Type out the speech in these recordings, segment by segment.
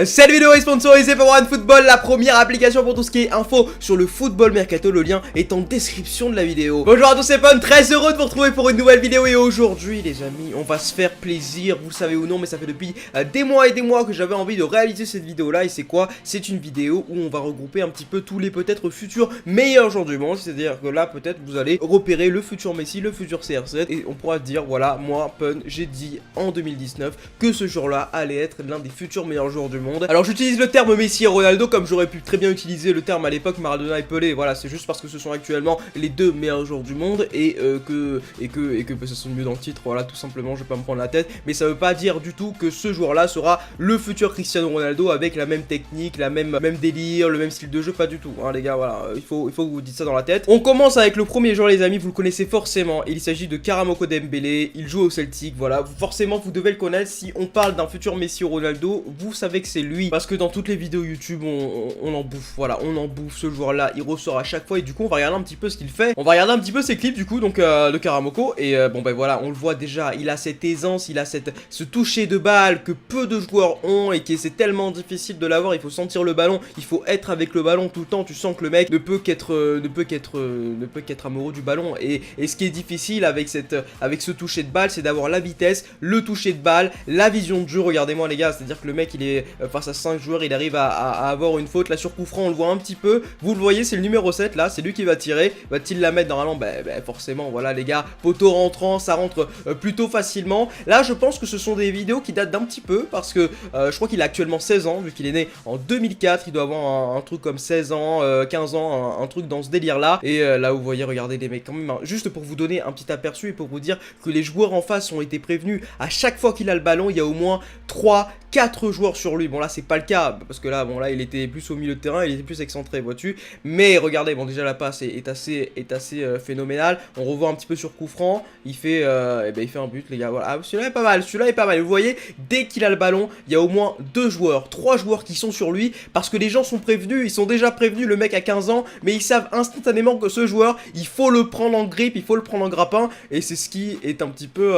Cette vidéo est sponsorisée par OneFootball, la première application pour tout ce qui est info sur le football mercato. Le lien est en description de la vidéo. Bonjour à tous, c'est Pon, très heureux de vous retrouver pour une nouvelle vidéo. Et aujourd'hui les amis, on va se faire plaisir, vous le savez ou non, mais ça fait depuis des mois et des mois que j'avais envie de réaliser cette vidéo là. Et c'est quoi? C'est une vidéo où on va regrouper un petit peu tous les peut-être futurs meilleurs joueurs du monde. C'est à dire que là peut-être vous allez repérer le futur Messi, le futur CR7, et on pourra dire voilà, moi Pon, j'ai dit en 2019 que ce jour là allait être l'un des futurs meilleurs joueurs du monde. Alors j'utilise le terme Messi et Ronaldo comme j'aurais pu très bien utiliser le terme à l'époque Maradona et Pelé. Voilà, c'est juste parce que ce sont actuellement les deux meilleurs joueurs du monde et que ça sonne mieux dans le titre. Voilà, tout simplement, je vais pas me prendre la tête, mais ça veut pas dire du tout que ce joueur-là sera le futur Cristiano Ronaldo avec la même technique, la même délire, le même style de jeu, pas du tout. Hein, les gars, voilà, il faut que vous dites ça dans la tête. On commence avec le premier joueur, les amis, vous le connaissez forcément. Il s'agit de Karamoko Dembélé. Il joue au Celtic. Voilà, forcément vous devez le connaître. Si on parle d'un futur Messi ou Ronaldo, vous savez que c'est lui, parce que dans toutes les vidéos YouTube on en bouffe, voilà, on en bouffe ce joueur là, il ressort à chaque fois et du coup on va regarder un petit peu ce qu'il fait, on va regarder un petit peu ses clips du coup, donc de Karamoko, et bon ben voilà, on le voit déjà, il a cette aisance, il a ce toucher de balle que peu de joueurs ont et qui c'est tellement difficile de l'avoir. Il faut sentir le ballon, il faut être avec le ballon tout le temps, tu sens que le mec ne peut qu'être amoureux du ballon, et ce qui est difficile avec ce toucher de balle, c'est d'avoir la vitesse, le toucher de balle, la vision de jeu. Regardez-moi les gars, c'est-à-dire que le mec il est face à 5 joueurs, il arrive à avoir une faute. Là sur coup franc on le voit un petit peu, vous le voyez, c'est le numéro 7 là, c'est lui qui va tirer. Va-t-il la mettre normalement? Forcément, voilà les gars, poteau rentrant, ça rentre plutôt facilement. Là je pense que ce sont des vidéos qui datent d'un petit peu, parce que je crois qu'il a actuellement 16 ans, vu qu'il est né en 2004, il doit avoir un truc comme 16 ans, 15 ans, un truc dans ce délire là. Et là vous voyez, regardez les mecs quand même, hein, juste pour vous donner un petit aperçu et pour vous dire que les joueurs en face ont été prévenus. À chaque fois qu'il a le ballon, il y a au moins 3-4 joueurs sur lui. Bon là c'est pas le cas, parce que là bon là il était plus au milieu de terrain, il était plus excentré, vois-tu. Mais regardez, bon déjà la passe est assez phénoménale. On revoit un petit peu sur coup franc, il fait il fait un but les gars. Voilà, ah, celui-là est pas mal, celui-là est pas mal. Vous voyez, dès qu'il a le ballon, il y a au moins 2 joueurs, 3 joueurs qui sont sur lui, parce que les gens sont prévenus, ils sont déjà prévenus. Le mec a 15 ans, mais ils savent instantanément que ce joueur, il faut le prendre en grippe, il faut le prendre en grappin, et c'est ce qui est un petit peu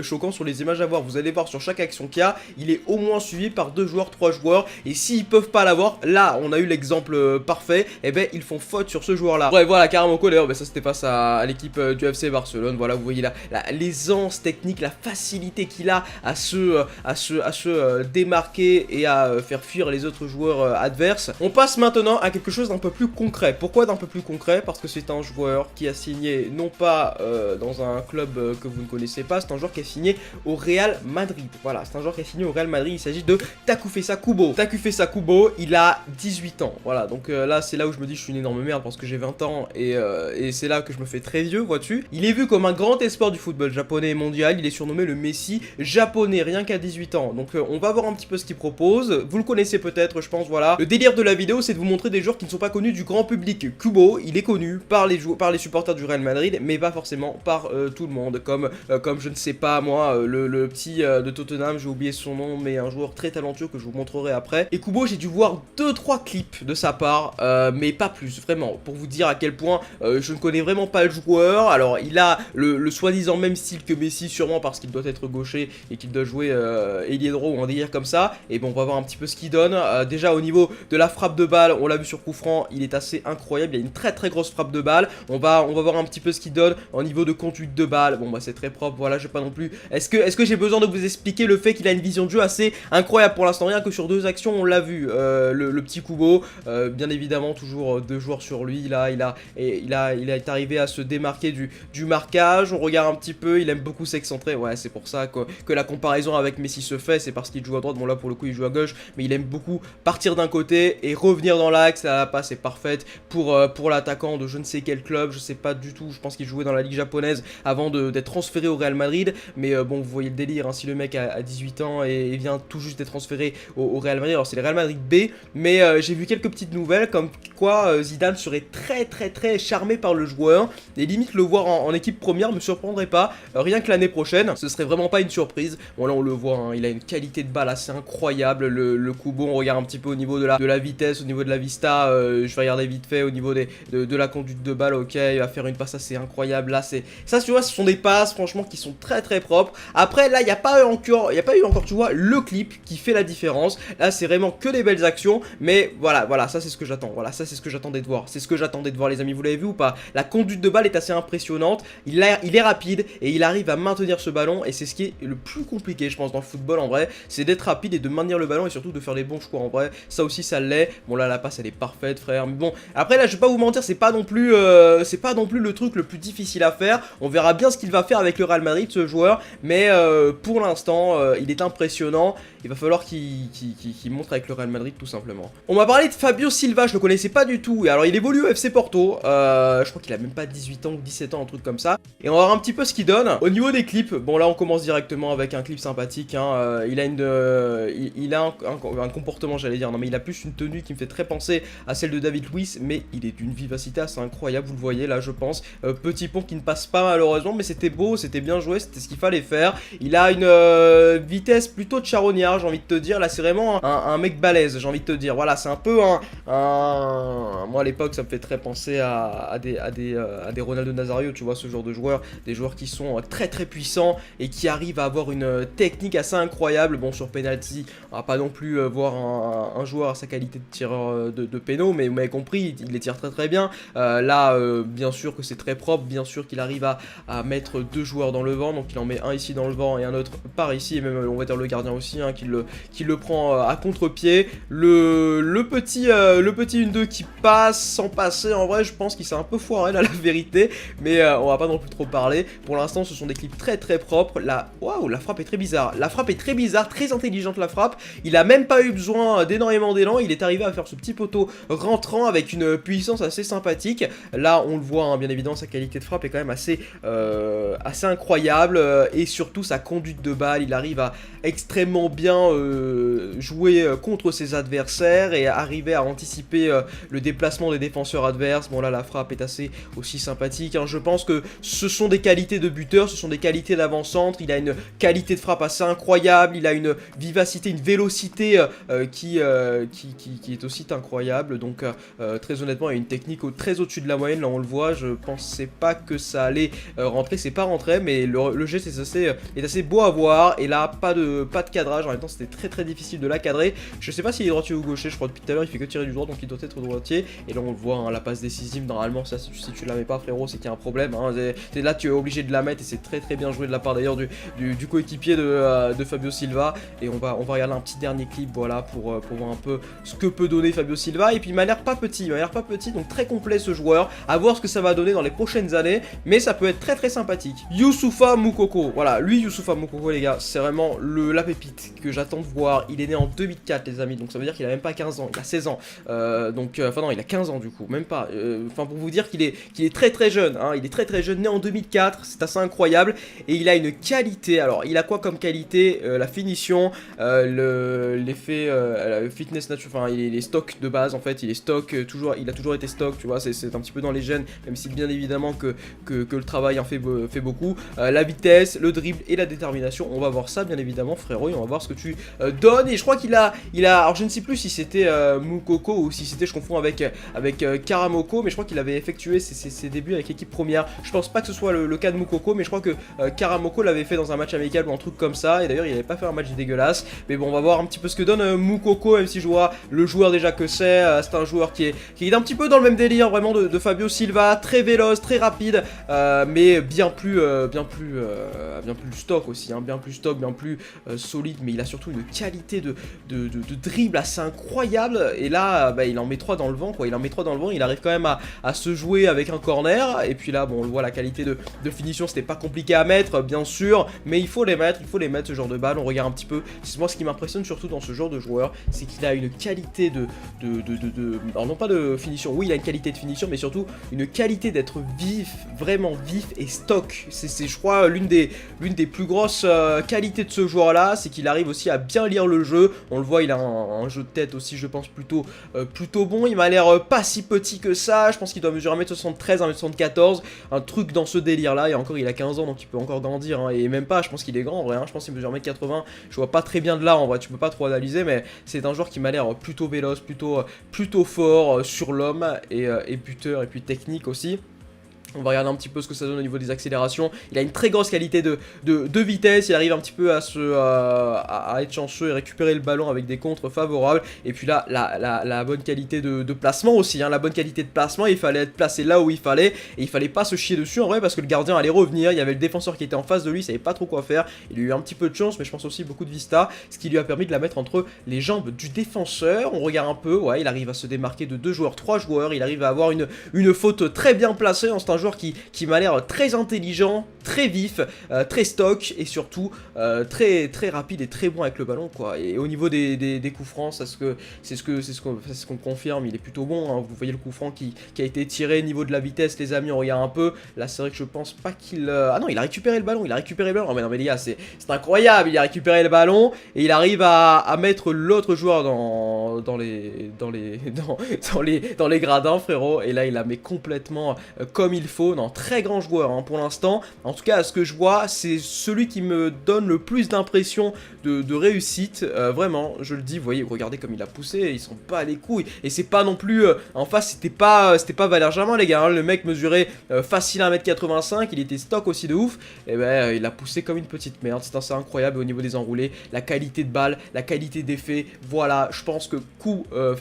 choquant sur les images à voir. Vous allez voir sur chaque action qu'il y a, il est au moins suivi par 2 joueurs, 3 joueurs, et s'ils peuvent pas l'avoir, là on a eu l'exemple parfait, et ils font faute sur ce joueur là. Bref voilà, Karamoko d'ailleurs, ça c'était face à l'équipe du FC Barcelone. Voilà, vous voyez là l'aisance technique, la facilité qu'il a à se démarquer et à faire fuir les autres joueurs adverses. On passe maintenant à quelque chose d'un peu plus concret. Pourquoi d'un peu plus concret? Parce que c'est un joueur qui a signé non pas dans un club que vous ne connaissez pas, c'est un joueur qui a signé au Real Madrid. Voilà, c'est un joueur qui a signé au Real Madrid, il s'agit de Takoufessa Kubo. Takoufessa Kubo, il a 18 ans, voilà, donc là c'est là où je me dis je suis une énorme merde parce que j'ai 20 ans et c'est là que je me fais très vieux, vois-tu. Il est vu comme un grand espoir du football japonais et mondial, il est surnommé le Messi japonais, rien qu'à 18 ans. Donc on va voir un petit peu ce qu'il propose, vous le connaissez peut-être je pense. Voilà, le délire de la vidéo c'est de vous montrer des joueurs qui ne sont pas connus du grand public. Kubo, il est connu par les supporters du Real Madrid, mais pas forcément par tout le monde, comme je ne sais pas moi, le petit de Tottenham, j'ai oublié son nom, mais un joueur très talentueux que je vous montrerai après. Et Kubo, j'ai dû voir 2-3 clips de sa part, mais pas plus, vraiment, pour vous dire à quel point je ne connais vraiment pas le joueur. Alors il a le soi-disant même style que Messi, sûrement parce qu'il doit être gaucher et qu'il doit jouer ailier droit ou un délire comme ça. Et bon, on va voir un petit peu ce qu'il donne. Déjà au niveau de la frappe de balle, on l'a vu sur coup franc, il est assez incroyable, il a une très grosse frappe de balle. On va voir un petit peu ce qu'il donne au niveau de conduite de balle. Bon c'est très propre, voilà, je vais pas non plus. Est-ce que j'ai besoin de vous expliquer le fait qu'il a une vision de jeu assez incroyable pour l'instant? Rien que sur 2 actions on l'a vu, le petit Kubo, bien évidemment toujours 2 joueurs sur lui. Là il est arrivé à se démarquer du marquage. On regarde un petit peu, il aime beaucoup s'excentrer, ouais, c'est pour ça que la comparaison avec Messi se fait, c'est parce qu'il joue à droite. Bon là pour le coup il joue à gauche, mais il aime beaucoup partir d'un côté et revenir dans l'axe. La passe est parfaite pour l'attaquant de je ne sais quel club, je sais pas du tout, je pense qu'il jouait dans la ligue japonaise avant d'être transféré au Real Madrid. Mais bon, vous voyez le délire, hein, si le mec a 18 ans et vient tout juste d'être transféré au Real Madrid, alors c'est le Real Madrid B, mais j'ai vu quelques petites nouvelles comme quoi Zidane serait très charmé par le joueur, et limite le voir en équipe première me surprendrait pas, rien que l'année prochaine, ce serait vraiment pas une surprise. Bon là on le voit, hein, il a une qualité de balle assez incroyable, le Kubo. On regarde un petit peu au niveau de la vitesse, au niveau de la vista, je vais regarder vite fait au niveau de la conduite de balle. Ok, il va faire une passe assez incroyable. Là ça tu vois, ce sont des passes franchement qui sont très propres. Après là il n'y a pas eu encore tu vois le clip qui fait la différence. Là c'est vraiment que des belles actions, mais voilà, ça c'est ce que j'attends. Voilà, ça c'est ce que j'attendais de voir. C'est ce que j'attendais de voir les amis, vous l'avez vu ou pas? La conduite de balle est assez impressionnante, il est rapide et il arrive à maintenir ce ballon et c'est ce qui est le plus compliqué je pense dans le football en vrai, c'est d'être rapide et de maintenir le ballon et surtout de faire les bons choix en vrai. Ça aussi ça l'est. Bon là la passe elle est parfaite frère, mais bon après là je vais pas vous mentir, c'est pas non plus le truc le plus difficile à faire. On verra bien ce qu'il va faire avec le Real Madrid ce joueur, mais pour l'instant il est impressionnant. Il va falloir qu'il montre avec le Real Madrid tout simplement. On m'a parlé de Fabio Silva, je le connaissais pas du tout. Et alors il évolue au FC Porto, je crois qu'il a même pas 18 ans ou 17 ans, un truc comme ça. Et on va voir un petit peu ce qu'il donne. Au niveau des clips, bon là on commence directement avec un clip sympathique, hein. Il a un comportement, j'allais dire, non mais il a plus une tenue qui me fait très penser à celle de David Luiz, mais il est d'une vivacité assez incroyable, vous le voyez là je pense. Petit pont qui ne passe pas malheureusement, mais c'était beau, c'était bien joué, c'était ce qu'il fallait faire. Il a une vitesse plutôt de charognard, j'ai envie de te dire. Là c'est vraiment un mec balèze, j'ai envie de te dire. Voilà, c'est un peu moi à l'époque ça me fait très penser à des Ronaldo Nazario, tu vois, ce genre de joueurs, des joueurs qui sont très puissants et qui arrivent à avoir une technique assez incroyable. Bon sur penalty, on va pas non plus voir un joueur à sa qualité de tireur de péno, mais vous m'avez compris, il les tire très bien. Là bien sûr que c'est très propre, bien sûr qu'il arrive à mettre deux joueurs dans le vent, donc il en met un ici dans le vent et un autre par ici, et même on va dire le gardien aussi, hein, qui le prend à contre-pied. Le petit 1-2 qui passe sans passer, en vrai je pense qu'il s'est un peu foiré là la vérité, mais on va pas non plus trop parler. Pour l'instant ce sont des clips très propres. Waouh, la frappe est très bizarre, très intelligente la frappe. Il a même pas eu besoin d'énormément d'élan, il est arrivé à faire ce petit poteau rentrant avec une puissance assez sympathique. Là on le voit, hein, bien évidemment sa qualité de frappe est quand même assez incroyable, et surtout sa conduite de balle, il arrive à extrêmement bien jouer contre ses adversaires et arriver à anticiper le déplacement des défenseurs adverses. Bon là la frappe est assez aussi sympathique, hein. Je pense que ce sont des qualités de buteur, ce sont des qualités d'avant-centre. Il a une qualité de frappe assez incroyable, il a une vivacité, une vélocité qui est aussi incroyable. Donc très honnêtement il a une technique très au-dessus de la moyenne. Là on le voit, je pensais pas que ça allait rentrer, c'est pas rentré, mais le geste est assez beau à voir. Et là pas de cadrage, en même temps c'était très difficile de la cadrer. Je sais pas s'il est droitier ou gaucher, je crois depuis tout à l'heure il fait que tirer du droit, donc il doit être droitier. Et là on le voit, hein, la passe décisive, normalement ça, si tu la mets pas frérot c'est qu'il y a un problème, hein. Là tu es obligé de la mettre, et c'est très bien joué de la part d'ailleurs du coéquipier de Fabio Silva. Et on va regarder un petit dernier clip, voilà, pour voir un peu ce que peut donner Fabio Silva. Et puis il m'a l'air pas petit, donc très complet ce joueur, à voir ce que ça va donner dans les prochaines années, mais ça peut être très sympathique. Youssoufa Moukoko, voilà, lui Youssoufa Moukoko les gars, c'est vraiment la pépite que j'attends de voir. Il est né en 2004 les amis, donc ça veut dire qu'il a même pas 15 ans, il a 16 ans, enfin non il a 15 ans du coup, même pas, enfin pour vous dire qu'il est très jeune, hein. Il est très jeune, né en 2004, c'est assez incroyable. Et il a une qualité, alors il a quoi comme qualité? La finition, l'effet fitness nature, enfin il est stock de base en fait, il est stock, il a toujours été stock, tu vois, c'est un petit peu dans les gènes, même si bien évidemment que le travail en fait beaucoup. La vitesse, le dribble et la détermination, on va voir ça bien évidemment frérot, et on va voir ce que tu donnes. Et je crois qu'il a, alors je ne sais plus si c'était Moukoko ou si c'était, je confonds avec Karamoko, mais je crois qu'il avait effectué ses débuts avec l'équipe première. Je pense pas que ce soit le cas de Moukoko, mais je crois que Karamoko l'avait fait dans un match amical ou un truc comme ça, et d'ailleurs il avait pas fait un match dégueulasse. Mais bon, on va voir un petit peu ce que donne Moukoko, même si je vois le joueur déjà que c'est un joueur qui est un petit peu dans le même délire vraiment de Fabio Silva, très véloce, très rapide, mais bien plus stock aussi, hein, bien plus stock, bien plus solide. Mais il a surtout une qualité de dribble assez incroyable. Et là bah, il en met 3 dans le vent quoi, il arrive quand même à se jouer avec un corner. Et puis là bon, on le voit, la qualité de finition, c'était pas compliqué à mettre bien sûr, mais il faut les mettre ce genre de balle. On regarde un petit peu, c'est moi ce qui m'impressionne surtout dans ce genre de joueur, c'est qu'il a une qualité alors non pas de finition, oui il a une qualité de finition, mais surtout une qualité d'être vif, vraiment vif et stock. C'est je crois l'une des plus grosses qualités de ce joueur là, c'est qu'il arrive aussi à bien lire le jeu. On le voit, il a un jeu de tête aussi je pense plutôt bon. Il m'a l'air pas si petit que ça, je pense qu'il doit mesurer 1m73, 1m74, un truc dans ce délire là. Et encore il a 15 ans donc il peut encore grandir, hein. Et même pas, je pense qu'il est grand en vrai, hein. Je pense qu'il mesure 1m80, je vois pas très bien de là en vrai, tu peux pas trop analyser, mais c'est un joueur qui m'a l'air plutôt véloce, plutôt fort sur l'homme, et buteur et puis technique aussi. On va regarder un petit peu ce que ça donne au niveau des accélérations. Il a une très grosse qualité de vitesse. Il arrive un petit peu à être chanceux et récupérer le ballon avec des contres favorables. Et puis là, la bonne qualité de placement aussi. Hein, la bonne qualité de placement. Il fallait être placé là où il fallait. Et il fallait pas se chier dessus en vrai parce que le gardien allait revenir. Il y avait le défenseur qui était en face de lui. Il savait pas trop quoi faire. Il a eu un petit peu de chance, mais je pense aussi beaucoup de vista. Ce qui lui a permis de la mettre entre les jambes du défenseur. On regarde un peu. Ouais, il arrive à se démarquer de 2 joueurs, 3 joueurs. Il arrive à avoir une faute très bien placée. C'est un joueur qui m'a l'air très intelligent, très vif, très stock et surtout très rapide et très bon avec le ballon quoi. Et au niveau des coups francs, c'est ce qu'on confirme, il est plutôt bon. Hein. Vous voyez le coup franc qui a été tiré. Niveau de la vitesse, les amis, on regarde un peu. Là, c'est vrai que je pense pas qu'il. Ah non, il a récupéré le ballon. Oh, mais non, mais les gars, c'est incroyable. Il a récupéré le ballon et il arrive à mettre l'autre joueur dans les gradins, frérot. Et là, il la met complètement comme il faut. Non, très grand joueur hein, pour l'instant. En tout cas, à ce que je vois, c'est celui qui me donne le plus d'impression de réussite. Vraiment, je le dis, vous voyez, regardez comme il a poussé, il s'en bat les couilles. Et c'est pas non plus, en face, c'était pas Valère Germain, les gars. Hein. Le mec mesurait facile 1m85, il était stock aussi de ouf. Et ben, il a poussé comme une petite merde. C'est incroyable au niveau des enroulés, la qualité de balle, la qualité d'effet. Voilà, je pense que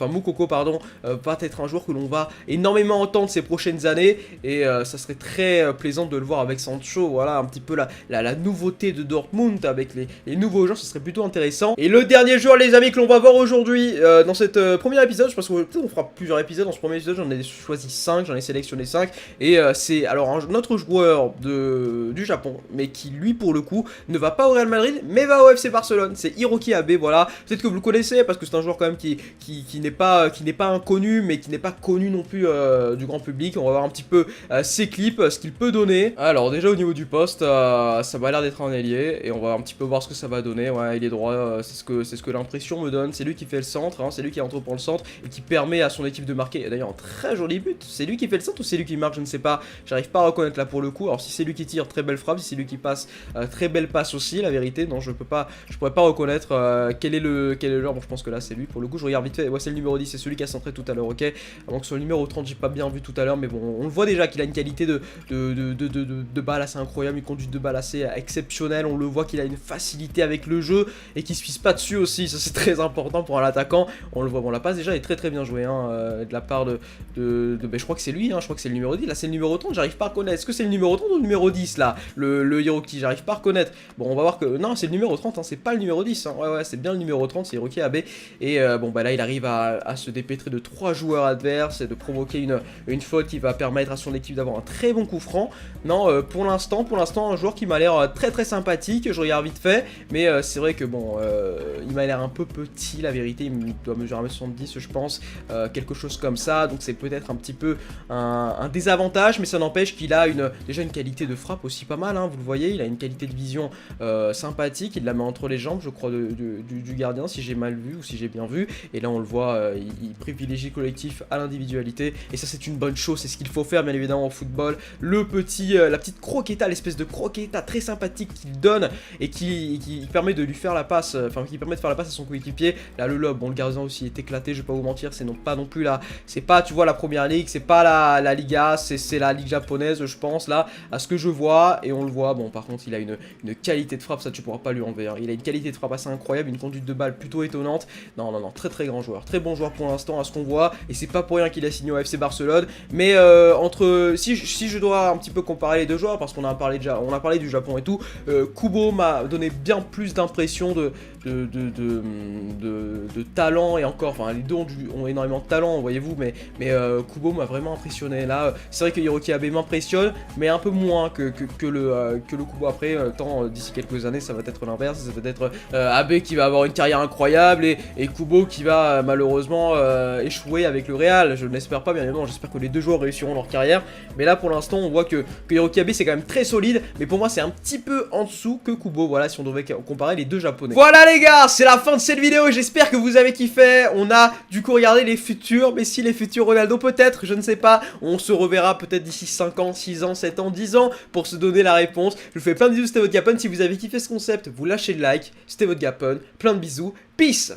Moukoko, pardon, va être un joueur que l'on va énormément entendre ces prochaines années. Et ça serait très plaisant de le voir avec Sancho, voilà, un petit peu la nouveauté de Dortmund avec les nouveaux joueurs, ce serait plutôt intéressant. Et le dernier joueur, les amis, que l'on va voir aujourd'hui dans cette premier épisode, je pense qu'on fera plusieurs épisodes dans ce premier épisode, j'en ai choisi 5, j'en ai sélectionné 5, et c'est alors un autre joueur du Japon, mais qui lui pour le coup ne va pas au Real Madrid, mais va au FC Barcelone, c'est Hiroki Abe, voilà, peut-être que vous le connaissez, parce que c'est un joueur quand même qui n'est pas inconnu, mais qui n'est pas connu non plus du grand public. On va voir un petit peu ses clips, ce qu'il peut donner. Alors déjà au niveau du poste, ça m'a l'air d'être un ailier et on va un petit peu voir ce que ça va donner. Ouais, il est droit, c'est ce que l'impression me donne. C'est lui qui fait le centre, hein, c'est lui qui entre pour le centre et qui permet à son équipe de marquer. D'ailleurs un très joli but. C'est lui qui fait le centre ou c'est lui qui marque, je ne sais pas. J'arrive pas à reconnaître là pour le coup. Alors si c'est lui qui tire, très belle frappe. Si c'est lui qui passe, très belle passe aussi. La vérité, non, je pourrais pas reconnaître quel est le joueur. Bon, je pense que là c'est lui. Pour le coup, je regarde vite fait. Ouais, c'est le numéro 10, c'est celui qui a centré tout à l'heure. Ok. Donc sur le numéro 30, j'ai pas bien vu tout à l'heure, mais bon, on le voit déjà qu'il a une qualité de balle assez incroyable, une conduite de balle assez exceptionnelle. On le voit qu'il a une facilité avec le jeu et qu'il se pisse pas dessus aussi. Ça c'est très important pour un attaquant. On le voit. Bon, la passe déjà est très bien jouée hein, de la part ben, je crois que c'est lui. Hein, je crois que c'est le numéro 10. Là c'est le numéro 30. J'arrive pas à reconnaître. Est-ce que c'est le numéro 30 ou le numéro 10 là, le Hiroki? J'arrive pas à reconnaître. Bon, on va voir que non, c'est le numéro 30. Hein, c'est pas le numéro 10. Hein. Ouais, c'est bien le numéro 30. C'est Hiroki Abe. Et bon, bah là il arrive à se dépêtrer de 3 joueurs adverses et de provoquer une faute qui va permettre à son équipe d'avoir un très bon coup franc. Non, pour l'instant, un joueur qui m'a l'air très sympathique. Je regarde vite fait, mais c'est vrai que bon, il m'a l'air un peu petit, la vérité. Il doit mesurer 1m70, je pense, quelque chose comme ça. Donc c'est peut-être un petit peu un désavantage, mais ça n'empêche qu'il a déjà une qualité de frappe aussi pas mal. Hein, vous le voyez, il a une qualité de vision sympathique. Il la met entre les jambes, je crois, du gardien, si j'ai mal vu ou si j'ai bien vu. Et là, on le voit, il privilégie le collectif à l'individualité. Et ça, c'est une bonne chose. C'est ce qu'il faut faire, bien évidemment, au football. La petite croqueta, l'espèce de croqueta très sympathique qu'il donne et qui permet de lui faire la passe, qui permet de faire la passe à son coéquipier. Là, le lob, bon, le gardien aussi est éclaté, je vais pas vous mentir, c'est pas non plus là, c'est pas, tu vois, la première ligue, c'est pas la Liga, c'est la ligue japonaise, je pense, là, à ce que je vois, et on le voit. Bon, par contre, il a une qualité de frappe, ça tu pourras pas lui enlever. Hein. Il a une qualité de frappe assez incroyable, une conduite de balle plutôt étonnante. Non, très grand joueur, très bon joueur pour l'instant, à ce qu'on voit, et c'est pas pour rien qu'il a signé au FC Barcelone. Mais si je dois un petit peu comparer les deux joueurs, parce qu'on a parlé du Japon et tout, Kubo m'a donné bien plus d'impression de talent, et encore, enfin les deux ont énormément de talent, voyez-vous, mais Kubo m'a vraiment impressionné. Là, c'est vrai que Hiroki Abe m'impressionne, mais un peu moins que le Kubo. Après, tant d'ici quelques années, ça va être l'inverse, ça va être Abe qui va avoir une carrière incroyable et Kubo qui va malheureusement échouer avec le Real. Je n'espère pas, bien évidemment, j'espère que les deux joueurs réussiront leur carrière, mais là pour l'instant on voit que Hiroki Abe c'est quand même très solide, mais pour moi c'est un petit peu en dessous que Kubo, voilà, si on devait comparer les deux japonais. Voilà les gars, c'est la fin de cette vidéo, j'espère que vous avez kiffé. On a du coup regardé les futurs Messi, les futurs Ronaldo peut-être, je ne sais pas, on se reverra peut-être d'ici 5 ans, 6 ans, 7 ans, 10 ans pour se donner la réponse. Je vous fais plein de bisous, c'était votre Gapon. Si vous avez kiffé ce concept, vous lâchez le like, c'était votre Gapon, plein de bisous, peace.